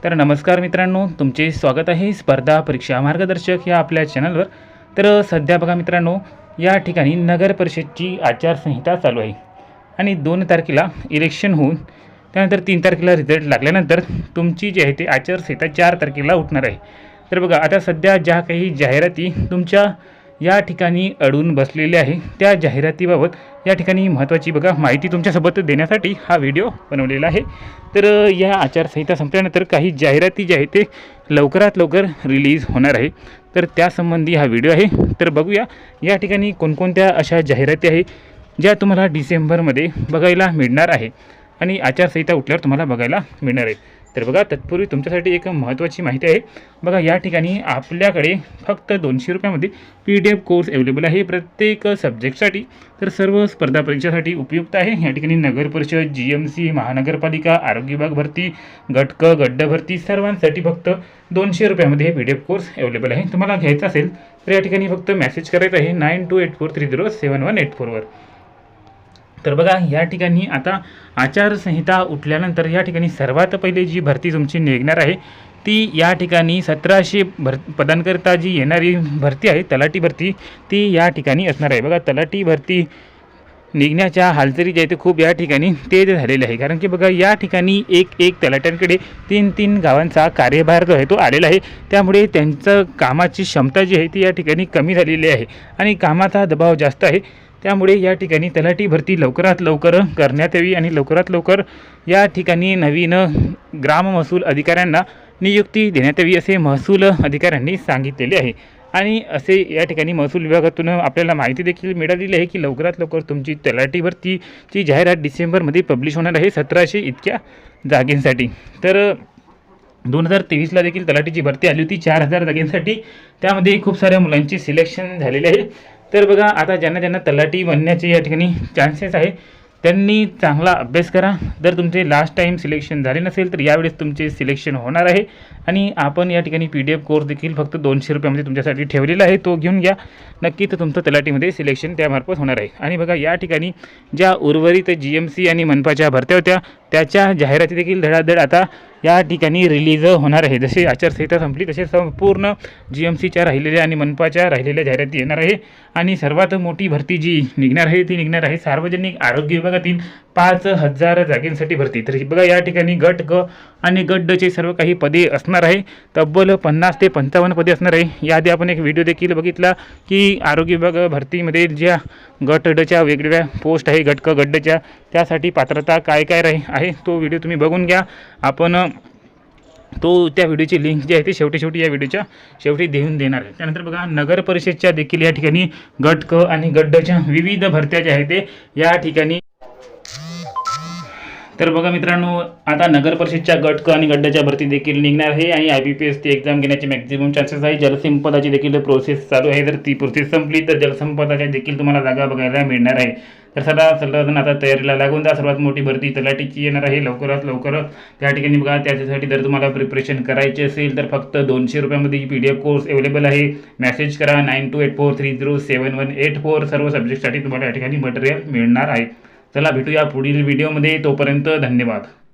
तर नमस्कार मित्रांनो, तुमचे स्वागत आहे स्पर्धा परीक्षा मार्गदर्शक या आपल्या चॅनलवर। तर सध्या बघा मित्रांनो, या ठिकाणी नगर परिषदची आचारसंहिता चालू आहे आणि 2 तारखेला इलेक्शन होऊन त्यानंतर 3 तारखेला रिझल्ट लागल्यानंतर तुमची जी आहे ती आचारसंहिता 4 तारखेला उठणार आहे। तर बघा आता सध्या ज्या काही जाहिराती तुमच्या या ठिकाणी अडून बसलेल्या आहे त्या जाहिरातीबाबत या ठिकाणी महत्त्वाची बघा माहिती तुमच्यासोबत देण्यासाठी हा व्हिडिओ बनवलेला आहे। तर या आचारसंहिता संपल्यानंतर काही जाहिराती जे आहे ते लवकरात लवकर रिलीज होणार आहे। तर त्यासंबंधी हा व्हिडिओ आहे। तर बघूया या ठिकाणी कोणकोणत्या अशा जाहिराती आहे ज्या तुम्हाला डिसेंबरमध्ये बघायला मिळणार आहे आणि आचारसंहिता उठल्यावर तुम्हाला बघायला मिळणार आहे। तर बघा तत्पूर्वी तुमच्यासाठी एक महत्त्वाची माहिती आहे। बघा या ठिकाणी आपल्याकडे फक्त 200 रुपयामध्ये PDF कोर्स अवेलेबल आहे प्रत्येक सब्जेक्टसाठी। तर सर्व स्पर्धा परीक्षेसाठी उपयुक्त आहे। या ठिकाणी नगर परिषद, GMC, महानगरपालिका, आरोग्य विभाग भरती, गट क, गड्ड भरती सर्वांसाठी फक्त 200 रुपयामध्ये हे PDF कोर्स अवेलेबल आहे। तुम्हाला घ्यायचा असेल तर या ठिकाणी फक्त मेसेज करायचा आहे 9284307184 वर। तर बघा या ठिकाणी आता आचारसंहिता उठल्यानंतर या ठिकाणी सर्वात पहिले जी भरती तुमची निघणार आहे ती या ठिकाणी 1700 पदांकरिता जी येणारी भरती आहे तलाठी भरती ती या ठिकाणी असणार आहे। बघा तलाठी भरती निघण्याच्या हालचाली जे आहे ते खूप या ठिकाणी तेज झालेले आहे, कारण की बघा या ठिकाणी एक तलाट्यांकडे 3 गावांचा कार्यभार जो आहे तो आलेला आहे। त्यामुळे त्यांचं कामाची क्षमता जी आहे ती या ठिकाणी कमी झालेली आहे आणि कामाचा दबाव जास्त आहे। त्यामुळे या ठिकाणी तलाठी भरती लवकरात लवकर करण्यात यावी आणि लवकरात लवकर या ठिकाणी नवीन ग्राम महसूल अधिकाऱ्यांना नियुक्ती देण्यात यावी असे महसूल अधिकाऱ्यांनी सांगितलेले आहे। आणि असे या ठिकाणी महसूल विभागातून आपल्याला माहिती देखील मिळालेली आहे की लवकरात लवकर तुमची तलाठी भरतीची जाहिरात डिसेंबरमध्ये पब्लिश होणार आहे 1700 इतक्या जागेंसाठी। तर 2023ला देखील तलाठीची भरती आली होती 4000 जागेंसाठी, त्यामध्ये खूप साऱ्या मुलांची सिलेक्शन झालेले आहे। तर बघा आता ज्यांना तलाठी बनण्याचे या ठिकाणी चान्सेस आहे त्यांनी चांगला अभ्यास करा। जर तुमचे लास्ट टाईम सिलेक्शन झाले नसेल तर यावेळेस तुमचे सिलेक्शन होणार आहे आणि आपण या ठिकाणी PDF कोर्स देखील फक्त 200 रुपयामध्ये तुमच्यासाठी ठेवलेला आहे, तो घेऊन घ्या। नक्कीच तुमचं तलाठीमध्ये सिलेक्शन त्यामार्फत होणार आहे। आणि बघा या ठिकाणी ज्या उर्वरित GMC आणि मनपाच्या भरत्या होत्या त्याच्या जाहिराती देखील धडाधड आता या ठिकाणी रिलीज होणार आहे। जसे आचारसंहिता संपली तसे संपूर्ण GMCच्या राहिलेल्या आणि मनपाच्या राहिलेल्या जाहिराती येणार आहे। आणि सर्वात मोठी भरती जी निघणार आहे ती निघणार आहे सार्वजनिक आरोग्य विभागातील 5000 जागेंसाठी भरती। तर बघा या ठिकाणी गट क आणि गट ड चे सर्व काही पदे असणार आहे, तब्बल 50 ते 55 पदे असणार आहे। याआधी आपण एक व्हिडिओ देखील बघितला की आरोग्य विभाग भरतीमध्ये ज्या गट डच्या वेगवेगळ्या पोस्ट आहे गट क गट डच्या त्यासाठी पात्रता काय आहे तो व्हिडिओ तुम्ही बघून घ्या। आपण त्या व्हिडिओची लिंक जी आहे ती शेवटी या व्हिडिओच्या शेवटी देऊन देणार आहे। त्यानंतर बघा नगर परिषदच्या देखील या ठिकाणी गट क आणि गट डच्या विविध भरत्या ज्या आहेत ते या ठिकाणी। तर बघा मित्रांनो आता नगर परिषदच्या गट क आणि गड्डाच्या भरती देखील निघणार आहे आणि IBPS ची एक्झाम घेण्याचे मॅक्झिमम चान्सेस आहे। जलसंपदाची देखील प्रोसेस चालू आहे, जर ती प्रोसेस संपली तर जलसंपदाच्या देखील तुम्हाला जागा बघायला मिळणार आहे। तर सर्वजण आता तयारीला लागून जा। सर्वात मोठी भरती तलाठीची येणार आहे लवकरात लवकर। त्या ठिकाणी बघा त्याच्यासाठी जर तुम्हाला प्रिपरेशन करायची असेल तर फक्त 200 रुपयामध्ये PDF कोर्स अवेलेबल आहे। मेसेज करा 9284307184 सर्व सब्जेक्टसाठी तुम्हाला या ठिकाणी मटेरियल मिळणार आहे। चला भेटूया पुढील व्हिडिओमध्ये, तोपर्यंत धन्यवाद।